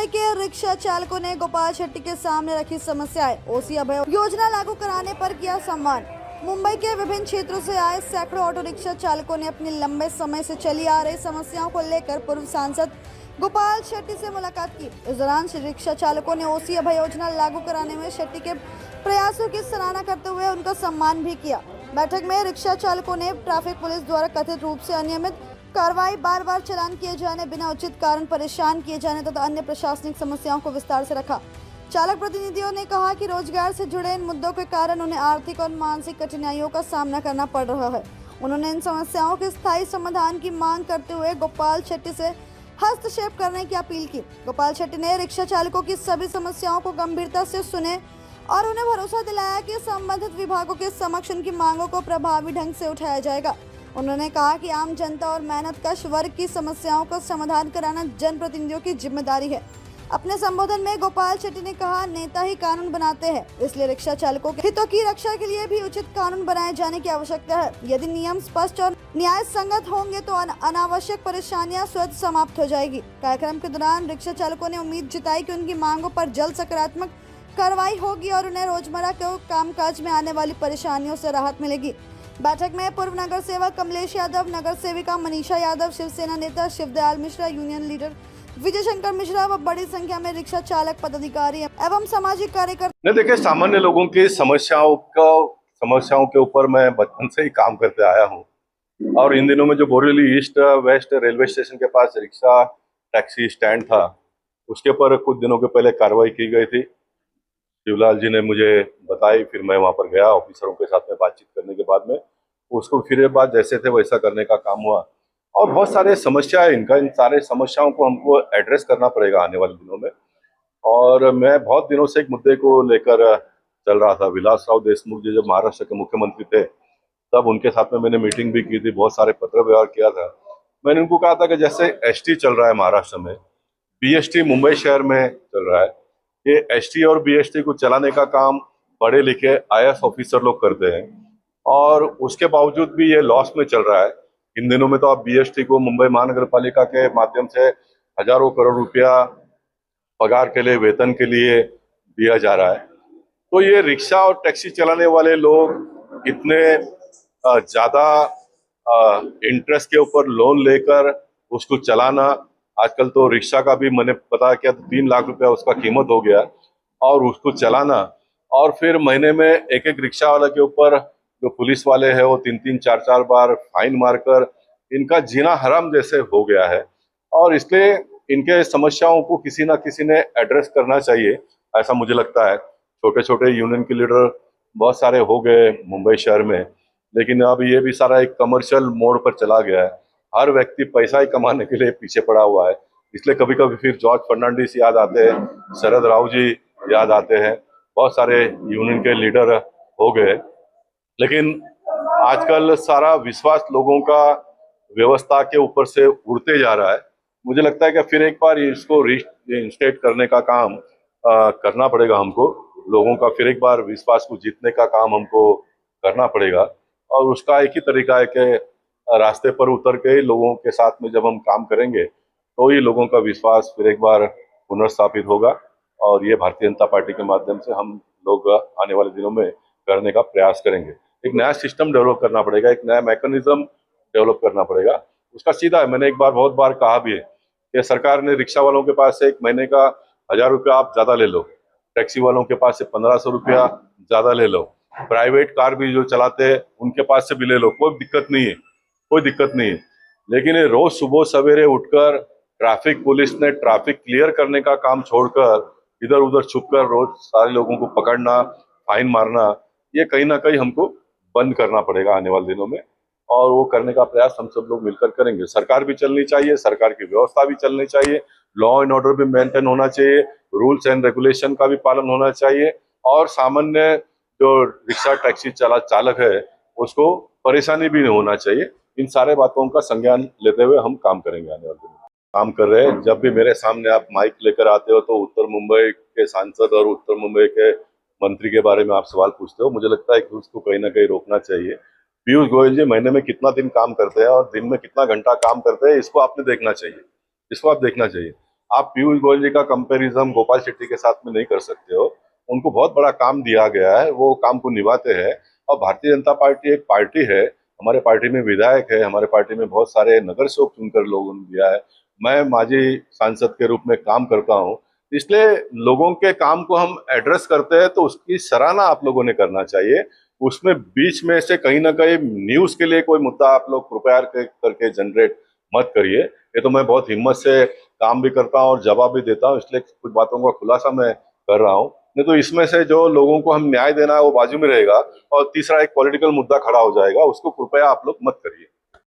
मुंबई के रिक्शा चालकों ने गोपाल शेट्टी के सामने रखी समस्याएं। ओसी अभय योजना लागू कराने पर किया सम्मान। मुंबई के विभिन्न क्षेत्रों से आए सैकड़ों ऑटो रिक्शा चालकों ने अपनी लंबे समय से चली आ रही समस्याओं को लेकर पूर्व सांसद गोपाल शेट्टी से मुलाकात की। इस दौरान रिक्शा चालकों ने ओसी अभय योजना लागू कराने में शेट्टी के प्रयासों की सराहना करते हुए उनका सम्मान भी किया। बैठक में रिक्शा चालकों ने ट्रैफिक पुलिस द्वारा कथित रूप से अनियमित कार्रवाई, बार बार चालान किए जाने, बिना उचित कारण परेशान किए जाने तथा अन्य प्रशासनिक समस्याओं को विस्तार से रखा। चालक प्रतिनिधियों ने कहा कि रोजगार से जुड़े इन मुद्दों के कारण उन्हें आर्थिक और मानसिक कठिनाइयों का सामना करना पड़ रहा है। उन्होंने इन समस्याओं के स्थायी समाधान की मांग करते हुए गोपाल शेट्टी से हस्तक्षेप करने की अपील की। गोपाल शेट्टी ने रिक्शा चालकों की सभी समस्याओं को गंभीरता से सुने और उन्हें भरोसा दिलाया कि संबंधित विभागों के समक्ष उनकी मांगों को प्रभावी ढंग से उठाया जाएगा। उन्होंने कहा कि आम जनता और मेहनतकश वर्ग की समस्याओं का समाधान कराना जनप्रतिनिधियों की जिम्मेदारी है। अपने संबोधन में गोपाल शेट्टी ने कहा, नेता ही कानून बनाते हैं, इसलिए रिक्शा चालकों के हितों की रक्षा के लिए भी उचित कानून बनाए जाने की आवश्यकता है। यदि नियम स्पष्ट और न्याय संगत होंगे तो अनावश्यक परेशानियां स्वतः समाप्त हो जाएगी। कार्यक्रम के दौरान रिक्शा चालकों ने उम्मीद जताई कि उनकी मांगों पर जल्द सकारात्मक कार्रवाई होगी और उन्हें रोजमर्रा के कामकाज में आने वाली परेशानियों से राहत मिलेगी। बैठक में पूर्व नगर सेवक कमलेश यादव, नगर सेविका मनीषा यादव, शिवसेना नेता शिवदयाल मिश्रा, यूनियन लीडर विजय शंकर मिश्रा व बड़ी संख्या में रिक्शा चालक, पदाधिकारी एवं सामाजिक कार्यकर्ता। देखिए, सामान्य लोगों की समस्याओं के ऊपर मैं बचपन से ही काम करते आया हूँ और इन दिनों में जो Borivali east west railway station के पास रिक्शा टैक्सी स्टैंड था, उसके ऊपर कुछ दिनों के पहले कार्रवाई की गई थी। शिवलाल जी ने मुझे बताई, फिर मैं वहाँ पर गया ऑफिसरों के साथ में बातचीत करने के बाद में उसको फिर बाद जैसे थे वैसा करने का काम हुआ। और बहुत सारे समस्या है इन सारे समस्याओं को हमको एड्रेस करना पड़ेगा आने वाले दिनों में। और मैं बहुत दिनों से एक मुद्दे को लेकर चल रहा था। विलासराव देशमुख जी जब महाराष्ट्र के मुख्यमंत्री थे तब उनके साथ में मैंने मीटिंग भी की थी, बहुत सारे पत्र व्यवहार किया था। मैंने उनको कहा था कि जैसे एसटी चल रहा है महाराष्ट्र में, बीएसटी मुंबई शहर में चल रहा है, ये एसटी और बीएसटी को चलाने का काम पढ़े लिखे आईएएस ऑफिसर लोग करते हैं और उसके बावजूद भी ये लॉस में चल रहा है। इन दिनों में तो आप बीएसटी को मुंबई महानगर पालिका के माध्यम से हजारों करोड़ रुपया पगार के लिए, वेतन के लिए दिया जा रहा है। तो ये रिक्शा और टैक्सी चलाने वाले लोग इतने ज्यादा इंटरेस्ट के ऊपर लोन लेकर उसको चलाना, आजकल तो रिक्शा का भी मैंने पता किया तो 3 लाख रुपया उसका कीमत हो गया, और उसको चलाना और फिर महीने में एक एक रिक्शा वाले के ऊपर जो पुलिस वाले हैं वो 3-3 4-4 बार फाइन मारकर इनका जीना हराम जैसे हो गया है। और इसलिए इनके समस्याओं को किसी ना किसी ने एड्रेस करना चाहिए, ऐसा मुझे लगता है। छोटे छोटे यूनियन के लीडर बहुत सारे हो गए मुंबई शहर में, लेकिन अब ये भी सारा एक कमर्शियल मोड पर चला गया है। हर व्यक्ति पैसा ही कमाने के लिए पीछे पड़ा हुआ है। इसलिए कभी कभी फिर जॉर्ज फर्नांडिस याद आते हैं, शरद राव जी याद आते हैं, बहुत सारे यूनियन के लीडर हो गए। लेकिन आजकल सारा विश्वास लोगों का व्यवस्था के ऊपर से उड़ते जा रहा है। मुझे लगता है कि फिर एक बार इसको रीइंस्टेट करने का काम करना पड़ेगा हमको। लोगों का फिर एक बार विश्वास को जीतने का काम हमको करना पड़ेगा और उसका एक ही तरीका है कि रास्ते पर उतर के लोगों के साथ में जब हम काम करेंगे तो ही लोगों का विश्वास फिर एक बार पुनर्स्थापित होगा। और ये भारतीय जनता पार्टी के माध्यम से हम लोग आने वाले दिनों में करने का प्रयास करेंगे। एक नया सिस्टम डेवलप करना पड़ेगा, एक नया मैकेनिज्म डेवलप करना पड़ेगा। उसका सीधा है, मैंने बहुत बार कहा भी है कि सरकार ने रिक्शा वालों के पास से एक महीने का 1000 रुपया आप ज्यादा ले लो, टैक्सी वालों के पास से 1500 रुपया ज्यादा ले लो, प्राइवेट कार भी जो चलाते हैं उनके पास से भी ले लो, कोई दिक्कत नहीं है, कोई दिक्कत नहीं है। लेकिन रोज सुबह सवेरे उठकर ट्रैफिक पुलिस ने ट्रैफिक क्लियर करने का काम छोड़कर इधर उधर छुपकर रोज सारे लोगों को पकड़ना, फाइन मारना, ये कहीं ना कहीं हमको बंद करना पड़ेगा आने वाले दिनों में। और वो करने का प्रयास हम सब लोग मिलकर करेंगे। सरकार भी चलनी चाहिए, सरकार की व्यवस्था भी चलनी चाहिए, लॉ एंड ऑर्डर भी मेंटेन होना चाहिए, रूल्स एंड रेगुलेशन का भी पालन होना चाहिए और सामान्य जो रिक्शा टैक्सी चालक है उसको परेशानी भी नहीं होना चाहिए। इन सारे बातों का संज्ञान लेते हुए हम काम करेंगे आने वाले दिन में। काम कर रहे हैं। जब भी मेरे सामने आप माइक लेकर आते हो तो उत्तर मुंबई के सांसद और उत्तर मुंबई के मंत्री के बारे में आप सवाल पूछते हो, मुझे लगता है कि उसको कहीं ना कहीं रोकना चाहिए। पीयूष गोयल जी महीने में कितना दिन काम करते हैं और दिन में कितना घंटा काम करते हैं, इसको आपने देखना चाहिए, इसको आप देखना चाहिए। आप पीयूष गोयल जी का कंपैरिजन गोपाल शेट्टी के साथ में नहीं कर सकते हो। उनको बहुत बड़ा काम दिया गया है, वो काम को निभाते हैं। और भारतीय जनता पार्टी एक पार्टी है, हमारे पार्टी में विधायक है, हमारे पार्टी में बहुत सारे नगर सेवक चुनकर लोगों ने दिया है। मैं माजी सांसद के रूप में काम करता हूँ, इसलिए लोगों के काम को हम एड्रेस करते हैं तो उसकी सराहना आप लोगों ने करना चाहिए। उसमें बीच में से कहीं ना कहीं न्यूज के लिए कोई मुद्दा आप लोग कृपया करके जनरेट मत करिए। ये तो मैं बहुत हिम्मत से काम भी करता हूँ और जवाब भी देता हूँ, इसलिए कुछ बातों का खुलासा मैं कर रहा हूँ। नहीं तो इसमें से जो लोगों को हम न्याय देना है वो बाजू में रहेगा और तीसरा एक पॉलिटिकल मुद्दा खड़ा हो जाएगा, उसको कृपया आप लोग मत करिए।